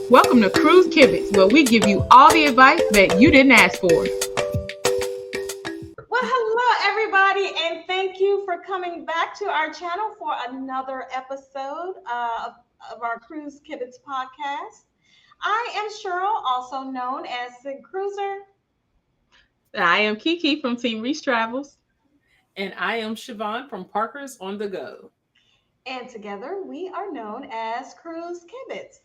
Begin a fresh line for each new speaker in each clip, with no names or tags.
Welcome to Cruise Kibitz, where we give you all the advice that you didn't ask for.
Well, hello, everybody, and thank you for coming back to our channel for another episode of our Cruise Kibitz podcast. I am Cheryl, also known as the Cruiser.
I am Kiki from Team Reach Travels.
And I am Siobhan from Parker's on the Go.
And together we are known as Cruise Kibitz.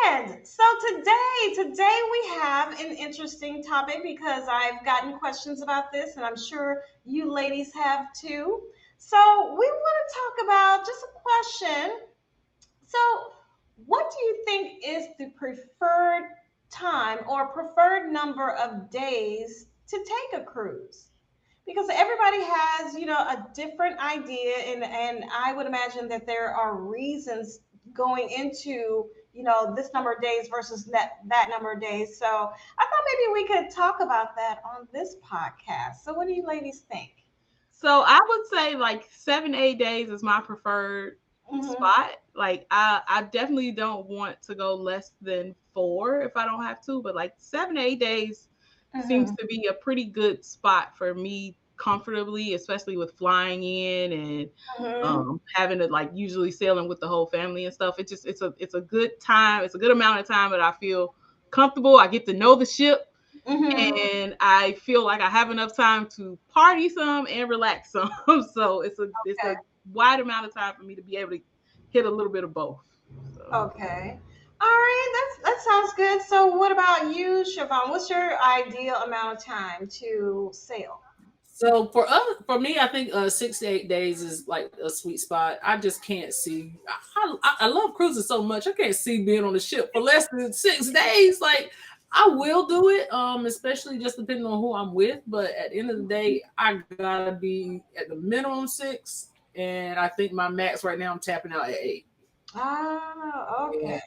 And so today we have an interesting topic because I've gotten questions about this and I'm sure you ladies have too. So we want to talk about just a question. So what do you think is the preferred time or preferred number of days to take a cruise? Because everybody has, a different idea and I would imagine that there are reasons going into this number of days versus that number of days. So I thought maybe we could talk about that on this podcast. So what do you ladies think?
So I would say like 7-8 days is my preferred spot. Like I definitely don't want to go less than 4 if I don't have to, but like 7-8 days seems to be a pretty good spot for me comfortably, especially with flying in and having to like usually sailing with the whole family and stuff. It's a good time. It's a good amount of time that I feel comfortable. I get to know the ship and I feel like I have enough time to party some and relax some. So it's a wide amount of time for me to be able to hit a little bit of both. So.
Okay. All right, that sounds good. So what about you, Siobhan? What's your ideal amount of time to sail?
So for me, I think 6 to 8 days is like a sweet spot. I just can't see. I love cruising so much. I can't see being on the ship for less than 6 days. Like I will do it, especially just depending on who I'm with. But at the end of the day, I gotta be at the minimum 6, and I think my max right now I'm tapping out at 8.
Ah, okay.
Yeah.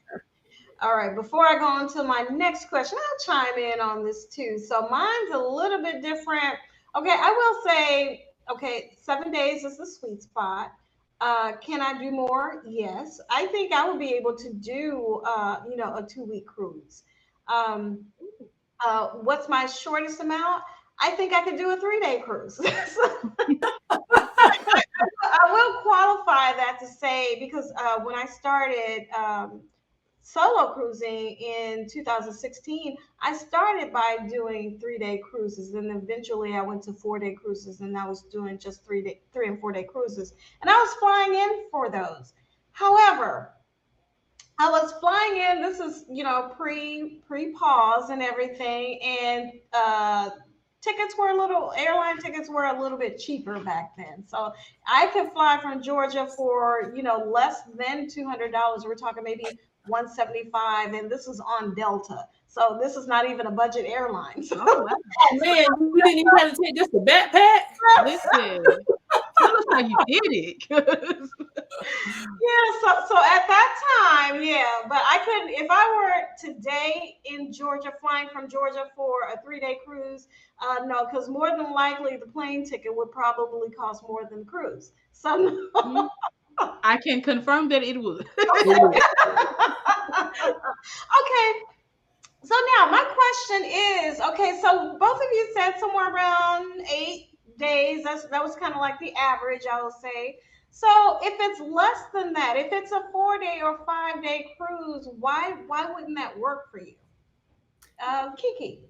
All right, before I go on to my next question, I'll chime in on this too. So mine's a little bit different. Okay, I will say, 7 days is the sweet spot. Can I do more? Yes. I think I would be able to do, a 2-week cruise. What's my shortest amount? I think I could do a 3-day cruise. I will qualify that to say because when I started solo cruising in 2016, I started by doing 3-day cruises, and eventually I went to 4-day cruises, and I was doing just 3 and 4-day cruises, and I was flying in for those. However, I was flying in. This is pre-pause and everything, and airline tickets were a little bit cheaper back then. So I could fly from Georgia for, less than $200. We're talking maybe 175, and this is on Delta. So this is not even a budget airline. So,
oh man, you didn't even have to take just a backpack.
Listen, tell us how you did it.
Yeah, so at that time, yeah, but I couldn't, if I were today in Georgia, flying from Georgia for a 3-day cruise, no, because more than likely the plane ticket would probably cost more than the cruise. So no.
I can confirm that it would.
Okay. So now my question is, so both of you said somewhere around 8 days. That was kind of like the average, I will say. So if it's less than that, if it's a 4-day or 5-day cruise, why wouldn't that work for you? Kiki.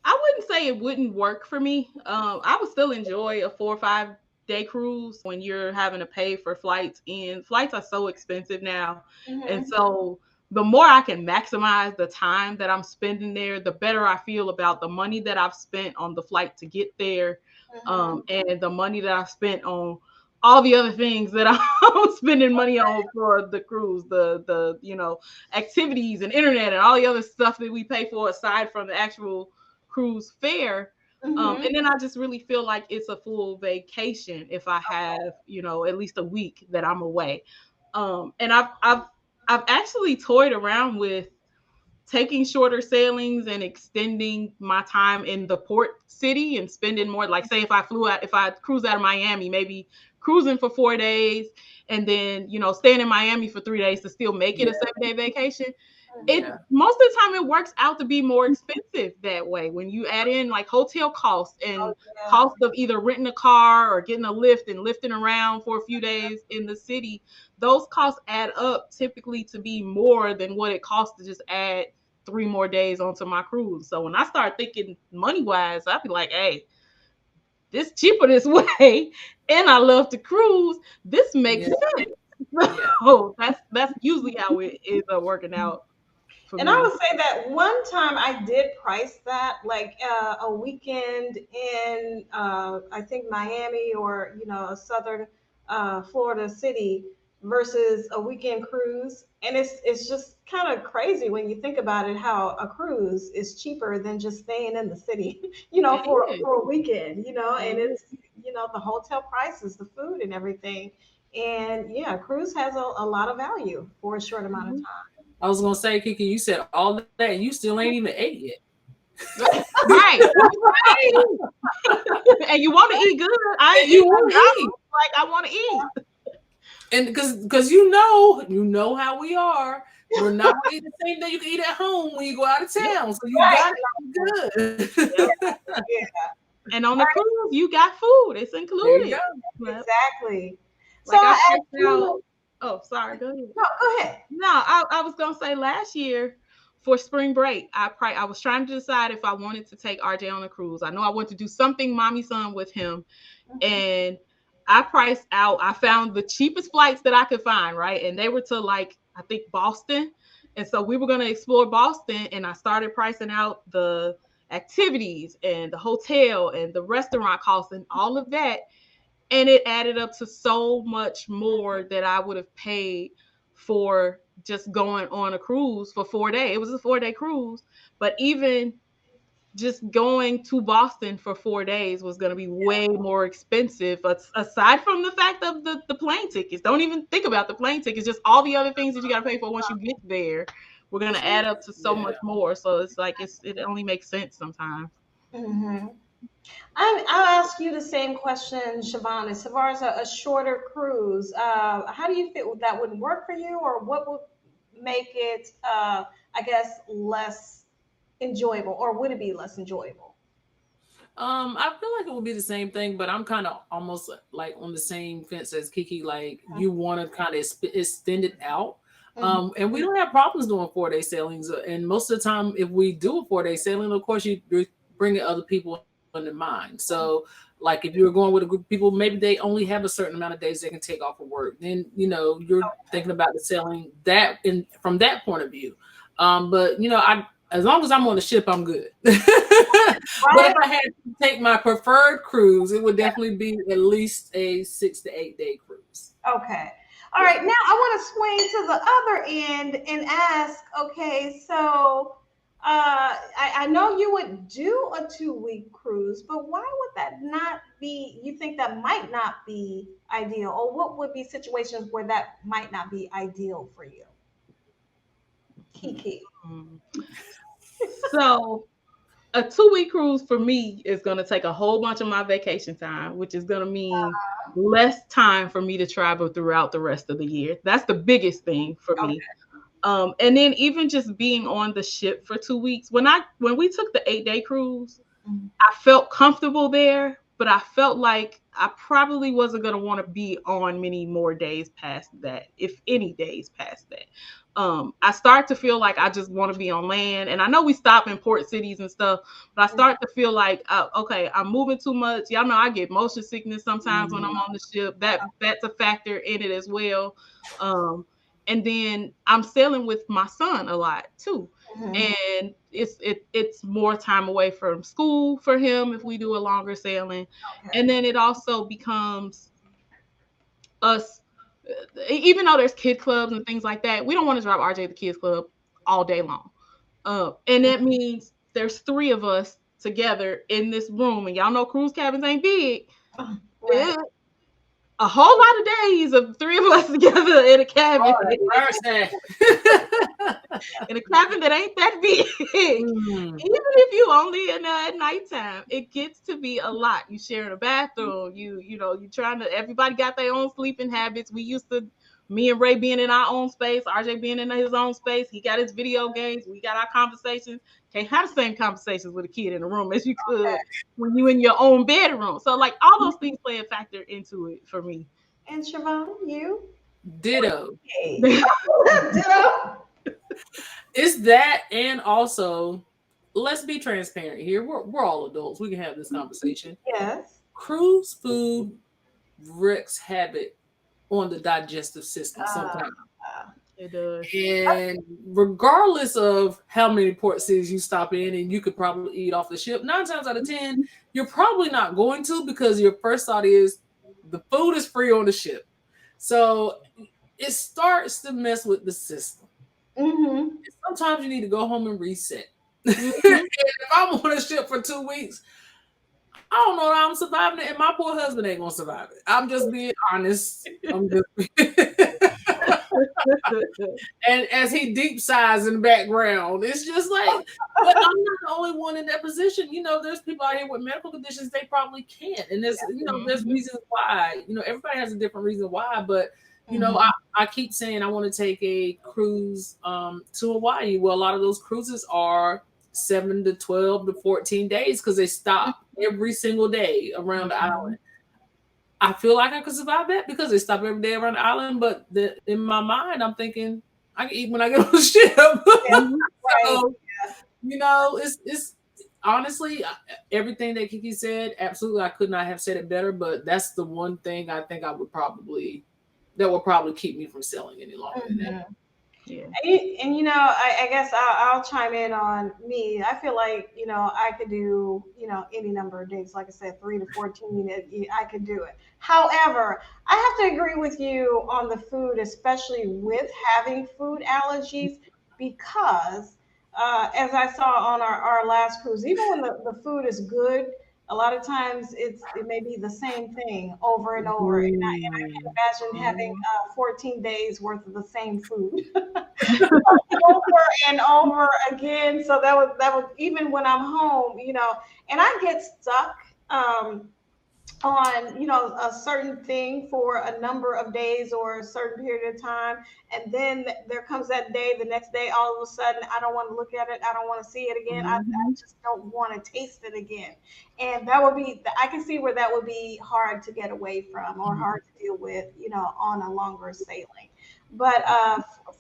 I wouldn't say it wouldn't work for me. I would still enjoy a 4 or 5-day cruise when you're having to pay for flights, and flights are so expensive now. And so the more I can maximize the time that I'm spending there, the better I feel about the money that I've spent on the flight to get there, and the money that I've spent on all the other things that I'm spending money on for the cruise, the activities and internet and all the other stuff that we pay for aside from the actual cruise fare. And then I just really feel like it's a full vacation if I have, at least a week that I'm away. And I've actually toyed around with taking shorter sailings and extending my time in the port city and spending more, like say if I cruise out of Miami, maybe cruising for 4 days and then, staying in Miami for 3 days to still make it a 7-day vacation. Most of the time it works out to be more expensive that way when you add in like hotel costs and cost of either renting a car or getting a lift and lifting around for a few days in the city. Those costs add up typically to be more than what it costs to just add 3 more days onto my cruise. So when I start thinking money wise, I'd be like, hey, this cheaper this way, and I love to cruise. This makes sense. So that's usually how it ends up working out.
And I would say that one time I did price that like a weekend in I think Miami or a southern Florida city versus a weekend cruise, and it's just kind of crazy when you think about it how a cruise is cheaper than just staying in the city, for a weekend, and it's the hotel prices, the food, and everything, and yeah, a cruise has a lot of value for a short amount of time.
I was gonna say, Kiki, you said all that, and you still ain't even ate yet.
Right. And you want to eat good. You want to eat. Like I want to eat.
And because you know how we are. We're not gonna eat the same day you can eat at home when you go out of town. So you got to eat good.
And on the cruise, you got food. It's included.
Exactly.
Like so oh, sorry. Go ahead.
No, go ahead.
No, I was gonna say last year for spring break, I was trying to decide if I wanted to take RJ on a cruise. I know I wanted to do something mommy son with him, and I priced out. I found the cheapest flights that I could find, right, and they were to like I think Boston, and so we were gonna explore Boston, and I started pricing out the activities and the hotel and the restaurant costs and all of that. And it added up to so much more that I would have paid for just going on a cruise for 4 days. It was a 4-day cruise, but even just going to Boston for 4 days was going to be way more expensive. Aside from the fact of the plane tickets, don't even think about the plane tickets. Just all the other things that you got to pay for once you get there, we're going to add up to so much more. So it's like it only makes sense sometimes.
Mm-hmm. I'll ask you the same question, Siobhan. As far as a shorter cruise, how do you feel that would work for you, or what would make it, I guess, less enjoyable, or would it be less enjoyable?
I feel like it would be the same thing, but I'm kind of almost like on the same fence as Kiki. Like you want to kind of extend it out. And we don't have problems doing 4-day sailings. And most of the time, if we do a 4-day sailing, of course, you're bringing other people in mind. So like if you're going with a group of people, maybe they only have a certain amount of days they can take off of work. Then, you're thinking about the sailing from that point of view. But as long as I'm on the ship, I'm good. But if I had to take my preferred cruise, it would definitely be at least a 6 to 8 day cruise.
Okay. All right. Now I want to swing to the other end and ask, okay, so I know you would do a 2-week cruise, but why would that not be, you think that might not be ideal, or what would be situations where that might not be ideal for you? Kiki.
So a 2-week cruise for me is going to take a whole bunch of my vacation time, which is going to mean less time for me to travel throughout the rest of the year. That's the biggest thing for me. And then even just being on the ship for 2 weeks, when we took the 8-day cruise, I felt comfortable there, but I felt like I probably wasn't going to want to be on many more days past that, if any days past that. I start to feel like I just want to be on land. And I know we stop in port cities and stuff, but I start to feel like, okay, I'm moving too much. Y'all know I get motion sickness sometimes when I'm on the ship. That's a factor in it as well. And then I'm sailing with my son a lot too. And it's more time away from school for him if we do a longer sailing. And then it also becomes us, even though there's kid clubs and things like that, we don't want to drive RJ to the kids club all day long. And that means there's 3 of us together in this room, and y'all know cruise cabins ain't big. A whole lot of days of 3 of us together in a cabin. in a cabin that ain't that big. Even if you only in there at nighttime, it gets to be a lot. You sharing a bathroom. You trying to. Everybody got their own sleeping habits. We used to. Me and Ray being in our own space, RJ being in his own space. He got his video games. We got our conversations. Can't have the same conversations with a kid in the room as you could when you in your own bedroom. So like all those things play a factor into it for me.
And Siobhan, you?
Ditto.
Hey. Ditto.
It's that, and also, let's be transparent here. We're all adults. We can have this conversation.
Yes.
Cruise food wreaks habit on the digestive system sometimes.
It does.
And regardless of how many port cities you stop in, and you could probably eat off the ship, 9 times out of 10, you're probably not going to, because your first thought is the food is free on the ship. So it starts to mess with the system.
Mm-hmm.
Sometimes you need to go home and reset. And if I'm on a ship for 2 weeks, I don't know how I'm surviving it, and my poor husband ain't gonna survive it. I'm just being honest. And as he deep sighs in the background, it's just like, but I'm not the only one in that position. There's people out here with medical conditions, they probably can't. And there's reasons why. Everybody has a different reason why, but I keep saying I want to take a cruise to Hawaii. Well, a lot of those cruises are 7 to 12 to 14 days because they stop every single day around the island. I feel like I could survive that because they stop every day around the island, but in my mind, I'm thinking I can eat when I get on the ship. So, it's honestly everything that Kiki said. Absolutely, I could not have said it better. But that's the one thing I think that would probably keep me from sailing any longer than that.
Yeah. And I guess I'll chime in on me. I feel like, I could do, any number of days. Like I said, 3 to 14, I could do it. However, I have to agree with you on the food, especially with having food allergies, because as I saw on our last cruise, even when the food is good, a lot of times it may be the same thing over and over. And I can imagine having 14 days worth of the same food over and over again. So that was even when I'm home, and I get stuck on a certain thing for a number of days or a certain period of time, and then there comes that day, the next day, all of a sudden I don't want to look at it, I don't want to see it again. I just don't want to taste it again, and that would be, I can see where that would be hard to get away from or hard to deal with on a longer sailing. But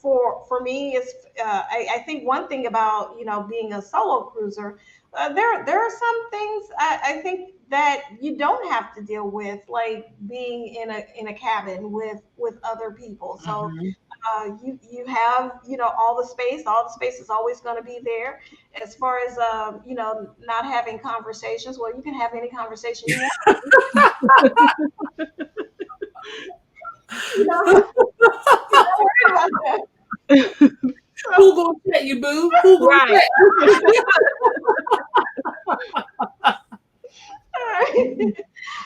for me, it's I think one thing about being a solo cruiser, there are some things I think that you don't have to deal with, like being in a cabin with other people. So you have all the space. All the space is always going to be there. As far as not having conversations, well, you can have any conversation you want. Don't worry about that.
Who gonna pet you, boo? Who gonna pet you?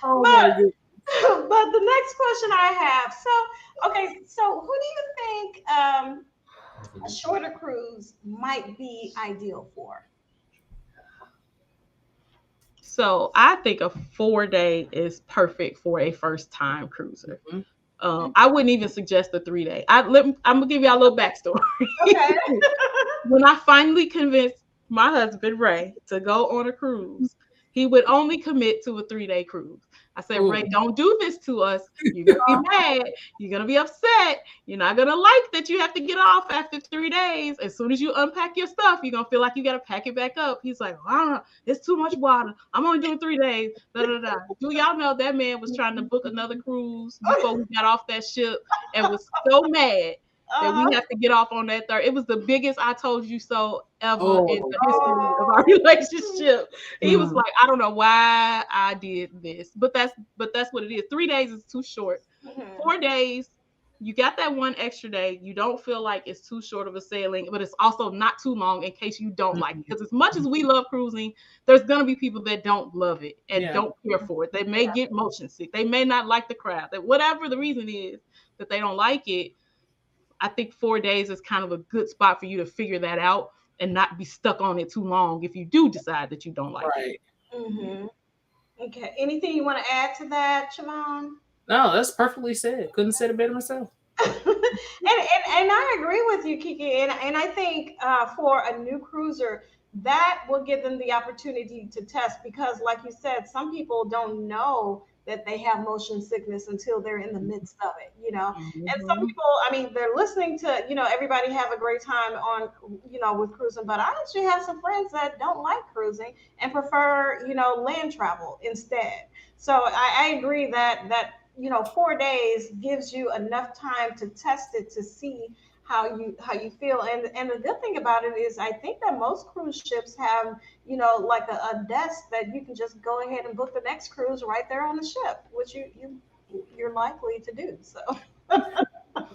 Oh my goodness. But the next question I have, so who do you think a shorter cruise might be ideal for?
So I think a 4-day is perfect for a first-time cruiser. I wouldn't even suggest a 3-day. I'm gonna give you a little backstory.
Okay.
When I finally convinced my husband Ray to go on a cruise, he would only commit to a 3-day cruise. I said, Ray, don't do this to us. You're gonna be mad. You're gonna be upset. You're not gonna like that you have to get off after 3 days. As soon as you unpack your stuff, you're gonna feel like you gotta pack it back up. He's like, it's too much water. I'm only doing 3 days. Do y'all know that man was trying to book another cruise before we got off that ship and was so mad that we have to get off on that third. It was the biggest I told you so ever in the history of our relationship. He was like, I don't know why I did this, but that's what it is. 3 days is too short. 4 days, you got that one extra day. You don't feel like it's too short of a sailing, but it's also not too long in case you don't like it. Because as much as we love cruising, there's gonna be people that don't love it and don't care for it. They may get motion sick. They may not like the crowd. That whatever the reason is that they don't like it. I think 4 days is kind of a good spot for you to figure that out and not be stuck on it too long if you do decide that you don't like it.
Mm-hmm. Okay. Anything you want to add to that, Siobhan?
No, that's perfectly said. Couldn't say it better myself.
And I agree with you, Kiki. And I think for a new cruiser, that will give them the opportunity to test because, like you said, some people don't know that they have motion sickness until they're in the midst of it, you know. And some people, I mean, they're listening to, you know, everybody have a great time on, you know, with cruising, but I actually have some friends that don't like cruising and prefer, you know, land travel instead. So I agree that you know 4 days gives you enough time to test it to see how you feel. And the good thing about it is I think that most cruise ships have, you know, like a desk that you can just go ahead and book the next cruise right there on the ship, which you're likely to do. So
I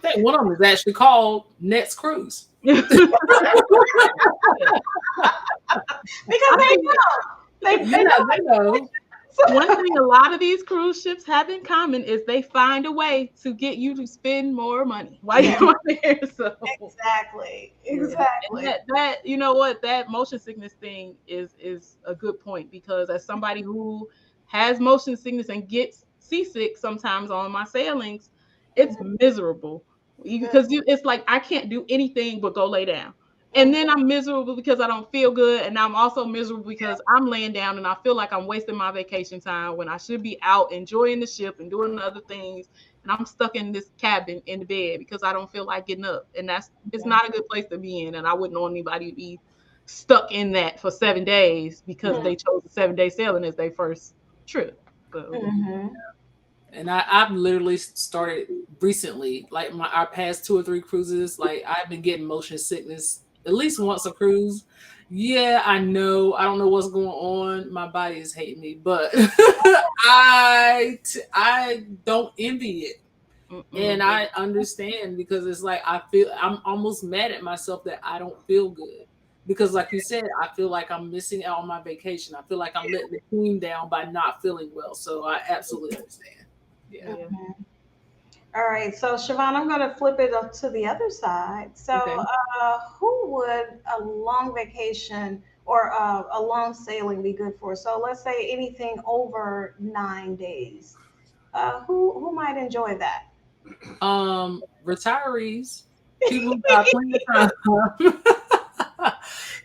think one of them is actually called Next Cruise.
because they know. They
know.
One thing a lot of these cruise ships have in common is they find a way to get you to spend more money while you're on there. So
exactly.
and that you know what, that motion sickness thing is a good point, because as somebody who has motion sickness and gets seasick sometimes on my sailings, it's miserable because it's like I can't do anything but go lay down. And then I'm miserable because I don't feel good. And I'm also miserable because I'm laying down and I feel like I'm wasting my vacation time when I should be out enjoying the ship and doing other things. And I'm stuck in this cabin in the bed because I don't feel like getting up. And it's not a good place to be in. And I wouldn't want anybody to be stuck in that for 7 days because they chose the 7-day sailing as their first trip. So.
And I've literally started recently, like our past 2 or 3 cruises, like I've been getting motion sickness at least once a cruise. Yeah, I know. I don't know what's going on. My body is hating me, but I don't envy it. And I understand because it's like I'm almost mad at myself that I don't feel good. Because like you said, I feel like I'm missing out on my vacation. I feel like I'm letting the team down by not feeling well. So I absolutely understand. Yeah.
All right, so Siobhan, I'm going to flip it up to the other side. So, who would a long vacation or a long sailing be good for? So, let's say anything over 9 days. Who might enjoy that?
Retirees, people who got plenty of time.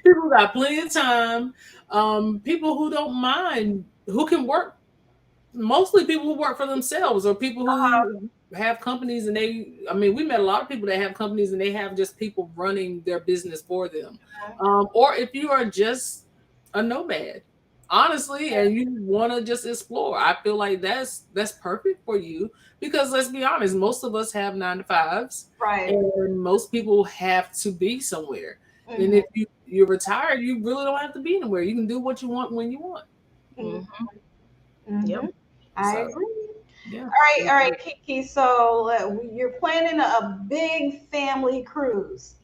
People got plenty of time. People who don't mind, who can work. Mostly people who work for themselves or people who have companies and we met a lot of people that have companies and they have just people running their business for them. Or if you are just a nomad, honestly, and you want to just explore, I feel like that's perfect for you because let's be honest, most of us have 9 to 5s.
Right.
And most people have to be somewhere. And if you're retired, you really don't have to be anywhere. You can do what you want when you want.
Yep. I agree.
Yeah.
All right, Kiki. So you're planning a big family cruise.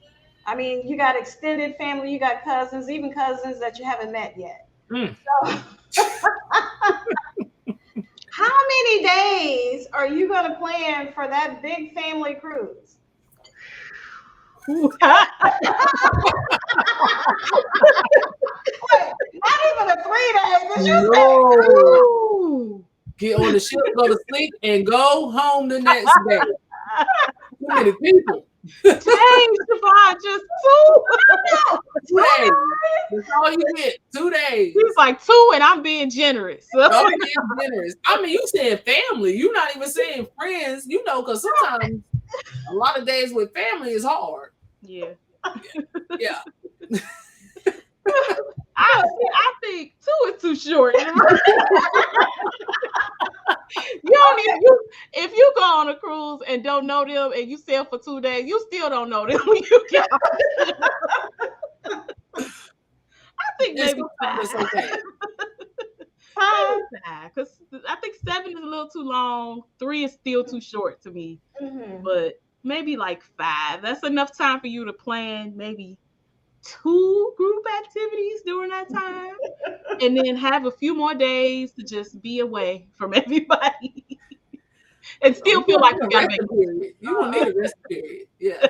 I mean, you got extended family, you got cousins, even cousins that you haven't met yet. So, how many days are you going to plan for that big family cruise? Not even a 3 days.
No. Get on the ship, go to sleep, and go home the next day. Too many people.
Dang, Siobhan, just 2.
2 days. That's all you get. 2 days.
He's like 2, and I'm being generous.
I'm being generous. I mean, you said family. You're not even saying friends. You know, because sometimes a lot of days with family is hard.
Yeah.
Yeah.
I think 2 is too short. If you go on a cruise and don't know them and you sail for 2 days, you still don't know them when you get I think maybe 5.
It's okay.
5, because I think 7 is a little too long. 3 is still too short to me. But maybe like 5. That's enough time for you to plan maybe 2 group activities during that time, and then have a few more days to just be away from everybody, and still feel like you gotta make
period. You will need a rest period. Yeah.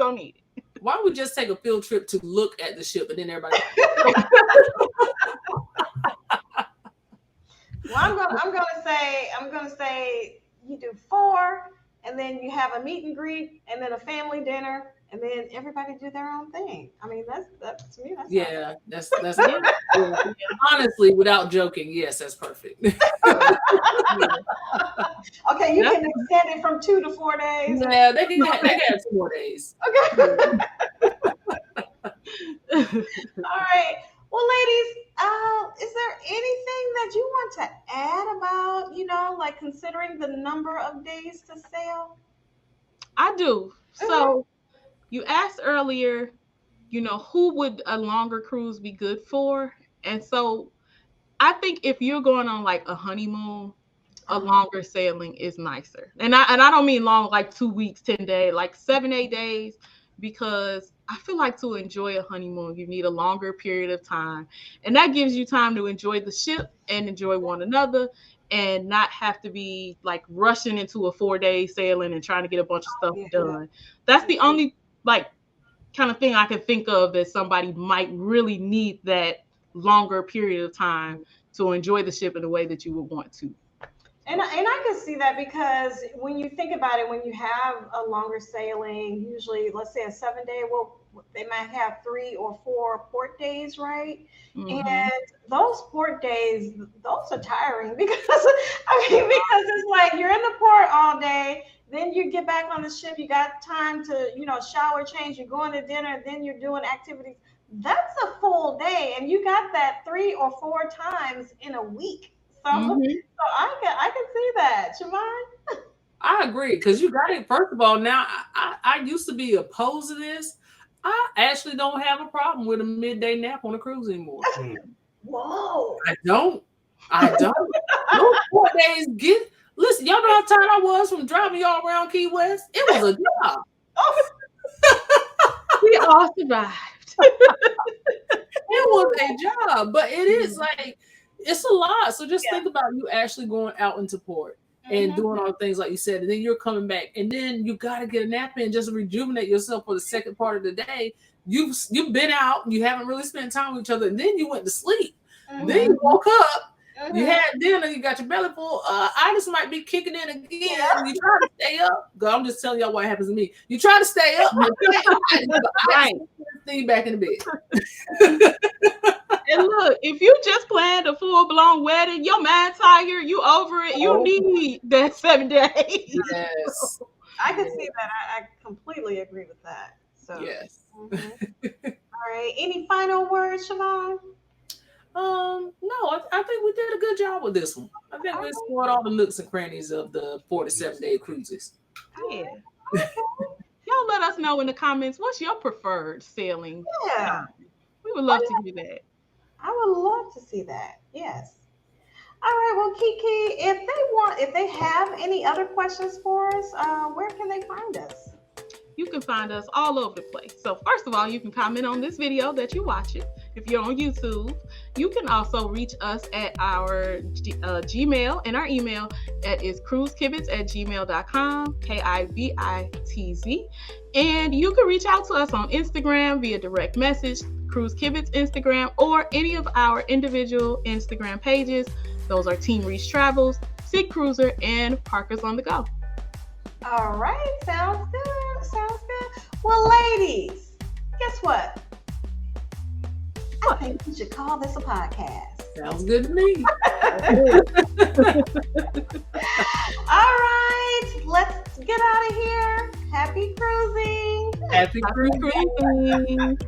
gonna need it.
Why don't we just take a field trip to look at the ship and then everybody?
Well, I'm gonna say you do 4, and then you have a meet and greet, and then a family dinner, and then everybody do their own thing. I mean, that's to me. That's
Yeah, that's yeah. Honestly, without joking, yes, that's perfect.
Okay, you can extend it from 2 to 4 days.
Yeah, they can have 2 more days.
Okay. All right. Well, ladies, is there anything that you want to add about, like considering the number of days to sail?
I do. So you asked earlier, who would a longer cruise be good for? And so I think if you're going on like a honeymoon, a longer sailing is nicer. And I don't mean long, like 2 weeks, 10 days, like 7, 8 days, because I feel like to enjoy a honeymoon, you need a longer period of time. And that gives you time to enjoy the ship and enjoy one another and not have to be like rushing into a 4-day sailing and trying to get a bunch of stuff done. That's the only like kind of thing I can think of that somebody might really need that longer period of time to enjoy the ship in the way that you would want to.
And I can see that because when you think about it, when you have a longer sailing, usually, let's say a 7-day, well, they might have 3 or 4 port days, right? Mm-hmm. And those port days, those are tiring because it's like you're in the port all day, then you get back on the ship, you got time to, shower, change, you're going to dinner, then you're doing activities. That's a full day, and you got that 3 or 4 times in a week. So, so I can see that, Siobhan.
I agree, because you got it. First of all, now I used to be opposed to this. I actually don't have a problem with a midday nap on a cruise anymore.
Whoa!
I don't. Those 4 days listen, y'all know how tired I was from driving y'all around Key West? It was a job.
We all survived.
It was a job, but it is like, it's a lot. So just think about you actually going out into port and doing all the things like you said, and then you're coming back, and then you got to get a nap in just to rejuvenate yourself for the second part of the day. You've been out, you haven't really spent time with each other, and then you went to sleep. Then you woke up, you had dinner, you got your belly full. Itis might be kicking in again. You try to stay up. Girl, I'm just telling y'all what happens to me. You try to stay up, right? Stay back in the bed.
And look, if you just planned a full-blown wedding, your mind tired, you over it, you need that 7 days.
Yes.
I can see that. I completely agree with that. So
yes.
All right. Any final words, Siobhan?
No, I think we did a good job with this one. I think we explored all the nooks and crannies of the 4 to 7 day cruises.
Yeah. Okay. Y'all let us know in the comments, what's your preferred sailing?
Yeah.
We would love to hear that.
I would love to see that. Yes. All right. Well, Kiki, if they have any other questions for us, where can they find us?
You can find us all over the place. So first of all, you can comment on this video that you're watching. If you're on YouTube, you can also reach us at our Gmail, and our email is cruisekibitz@gmail.com, KIVITZ. And you can reach out to us on Instagram via direct message, Cruise Kibitz Instagram, or any of our individual Instagram pages. Those are Team Reach Travels, Sig Cruiser, and Parkers on the Go.
All right, sounds good. Well, ladies, guess what? I think we should call this a podcast.
Sounds good to me.
All right, let's get out of here. Happy cruising.
Happy cruising.